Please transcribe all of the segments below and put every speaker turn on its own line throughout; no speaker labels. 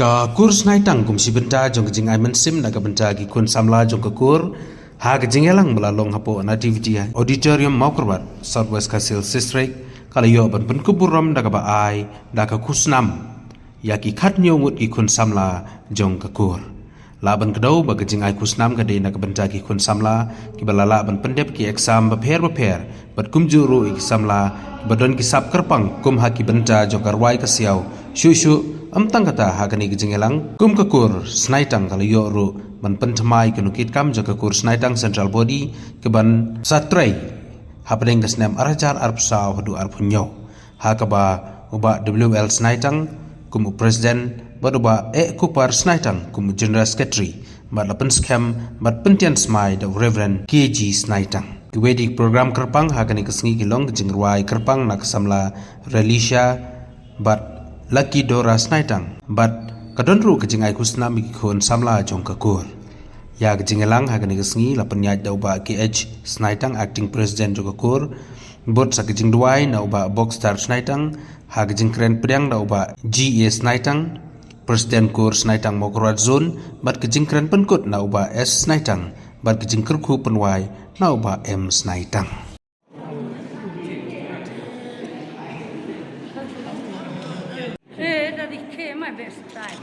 Ka kurs nai tang kum si benta jong jing ai men sim naga benta gi kun samla jong ka kur ha ga jing elang melalong hapo nativity auditorium maukrbat Southwest Kasil District kala yo ban pen kuburam daga ba ai daga kusnam ya ki khat nyongut gi kun samla jong ka kur laban kedau ba ga jing ai kusnam ga de naga benta gi kun samla ki balala ban pendep ki exam ba pher bat kum juru ki samla badon ki sap kerpang kum ha ki benta jong karwai ka siau shu tang kata hakani gejingelang kum kakur snaitang kala yoru ban pentamai kenukit kam jaka kur snaitang central body keban satrai hapdeng gasnem arajar arpsau hadu arpunyo hakaba uba WL snaitang kum presiden baduba kupar snaitang kum general secretary bat lapen scam bat pentian smai da reverend KG snaitang Wedik program kerpang hakani kesengi kilong jingruai kerpang nak samla relisha bat Lucky Dora Snaitang bat kadonru kejingai kusnam ikon samla jong kakur ya kejingelang hagani kesengi lapen nyaj da uba KH Snaitang acting president jong kakur bot sa kejing duai na uba Boxstar Snaitang ha kejing keren pedang da uba GA Snaitang president kur Snaitang Mokorat zone bat kejing keren penkut na uba S Snaitang bat kejing kerku penwai na uba M Snaitang
my best time.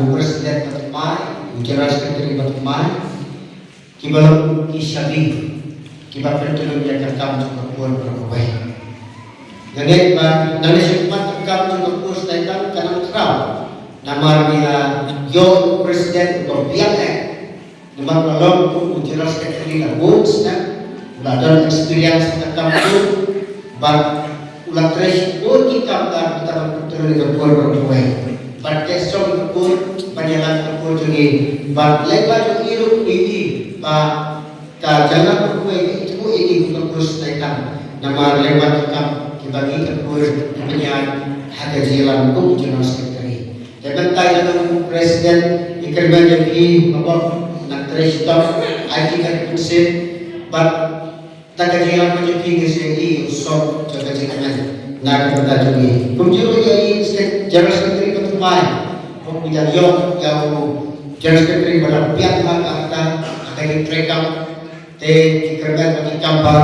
Presiden Batumai, General Secretary Batumai, kibalang isabi, kibar pertulung yang terkam juga pun berkuai. Ganit ba nanisipmat terkam juga pun setaikan kanang terang. Nama dia Yon Presiden Batumai. Memang kalau untuk General Secretary lah books dan belajar experience terkam tu, bag ulang terus pun kita dalam pertulung yang berkuai. Pada esok pun penjalan pun jadi bag lepas itu iru ini bag jalan berkuai itu ini untuk terus naikkan nama lewat kita bagi terpur penjalan harga jalan untuk General Secretary. Jangan tanya dengan Presiden ikerman jadi apa nak terus stop IT kan pusing bag tak jalan macam ini sendiri usop jaga jalan nak kita jadi. Kemudian jadi General Secretary Baik, kita yang General Secretary pada pihak kata akan direkam, dikerjakan bagi gambar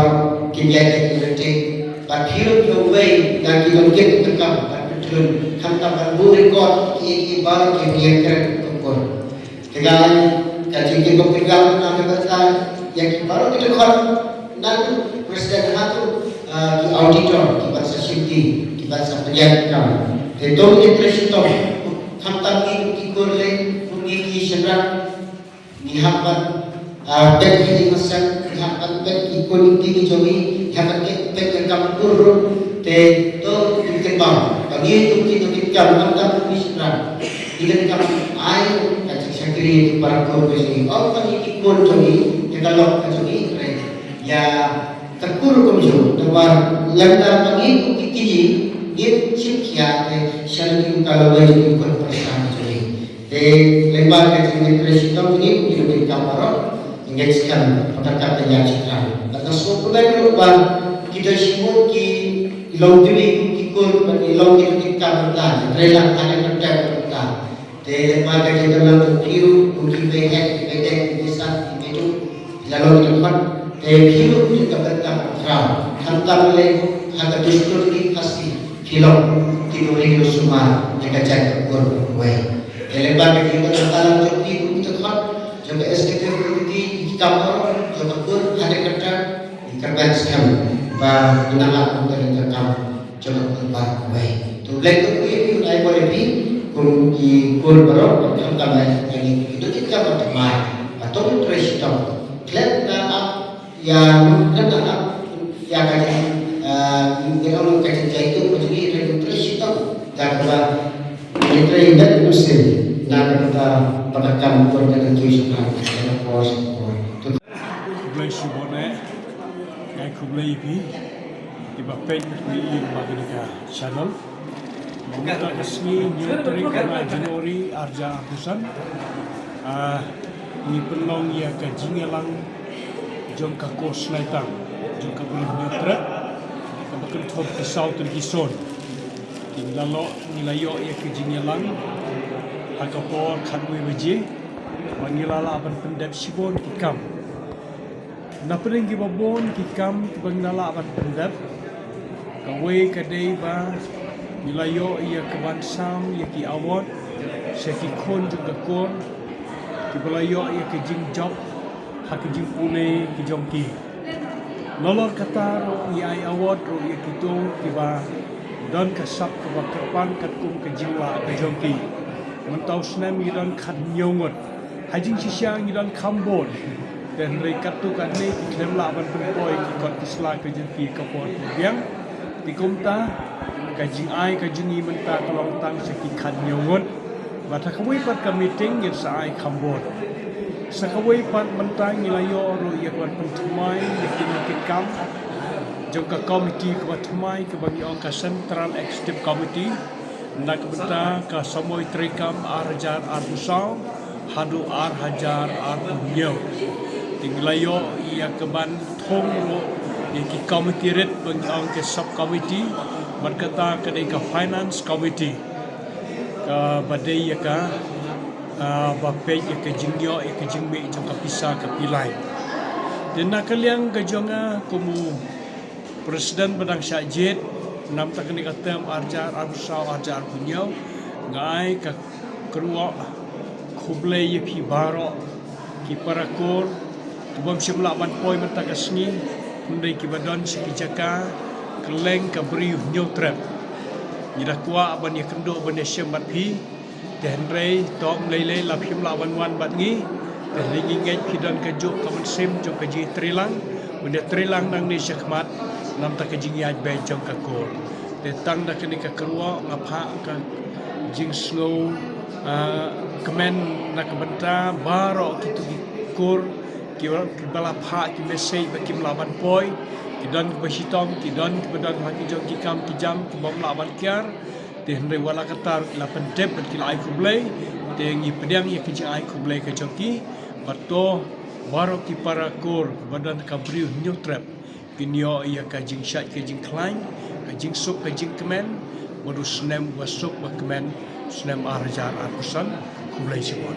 kimia energi, but hidup your way dan kita mungkin rekam, betul, hantar baru rekod ini baru kimia kerja. Dengan kaji kita program nak berkata yang baru kita rekod nanti presiden itu di auditor, di bahasa safety, di bahasa penjagaan. Itu interest itu hantar ini dikurle puniki sebab dihambat bagi masak dihambat bagi kuninti dijogi dihambat bagi kampur itu dikembang bagi itu kita hantar puniki sebab ini kita air kacang sakri para korupsi oh bagi ikut jogi kita lok jogi ya terkur kumju tempat lantar bagi kiki ये शिक्षा के शरीर का लोग जो कोई परेशान चले ते लेबार के जिन्हें प्रेसिडेंट ने उन्हें kamaro ingatkan pada penyajian atau sebulan lupa kita sibuk di lautri ikut bagi laut kita kamera relang ada kerja kita te lebar ke dalam kiru mungkin behet bedek desa itu lalu tempat te kiru juga bertambah hantar oleh harga distrik di kasih film tinuri semua jaga jaga berkuai. Lepas kita dalam jadi kita kan jaga SKT di kamar jaga ber ada kerja di kerja sekarang. Bah menangkap dari terkam jaga berkuai. Tu lagi itu naik boleh bi kun di kur berok kita kami ini itu kita berteman atau terus itu. Klien yang kena yang kaji kalau kaji itu menjadi registrasi dan kita ingat musim dan kita penekam perjalanan tujuan dalam proses itu.
Kublai subone, kayak kublai ipi, tiba pen kublai magnika channel. Kita kesini new tarik Januari arja akusan. Ini penong ya kajingelang jom ka kos naitang jom ka beli nyotra ka bakal thop ki sau tur ki son lalo nilayo ya ke jinyalang hakapor khanwe beje mangilala aban pendap sibon ki kam na pering ki babon ki kam ki bangnala aban pendap kawe kadai ba nilayo ya ke bansam ya ki awat seki khon juga kon ki balayo ya ke jing job hak jing pune ki jongki nolor kata ro ai awat ro ya ki to ki ba dan kasap ke bakerpan kat kum ke jingla ke jongki mentau senam iran khat nyongot hajing sisyang iran kambon dan rekat tu kan ni ki klemla ban poi ki kot kisla ke jongki ke pon biang di kumta ka jing ai ka jingi menta kolong tang seki khat nyongot bata kawai pat ka meeting yer sa ai kambon sa kawai pat mentang ilayo ro ya kwan pentumai yakin kam juga komiti kebatamai kebagi angka Central Executive Committee nak benda ke samoi trikam arjar arbusau hadu hajar arbunyau tinglayo ia keban thong ro iki komiti red bagi angka subcommittee berkata kedai ke finance committee ke badai ya ke bapai ya ke jingyo ya ke jingme jangka pisah ke pilai dan nak kalian ke jonga kumu Presiden Badang Syajid nam tak ni kata arjar arbusau arjar punyau ngai ka kerua kuble ye pi baro ki parakor tubam simla ban poi menta kasni mundai ki badon sikijaka keleng ka beri nyotrap ida kwa ban ye kendo ban syem bat pi denrei tom lele la simla ban wan bat ngi dan ringi ngai pi dan ka jo ka sim jo ka ji trilang benda trilang nang ni syakmat nam tak jing yaj be jong ka kor te tang dak ni ka kerua ngapha ka jing snow kemen nak benta baro kitu ki kor ki bala pha ki mesej ba kim laban poi ki dan ki basitong ki dan ki badan ha ki jong ki kam ki jam ki bom laban kyar te hre wala katar la pendep ki lai kublai te ngi pedang ye ki jing ai kublai ka jong ki bato baro ki para kor badan ka briu nyutrap Pinyo ia kajing syat kajing klain, kajing sup kajing kemen, baru senem wasuk kemen, senem arjar arpusan, kulai semua.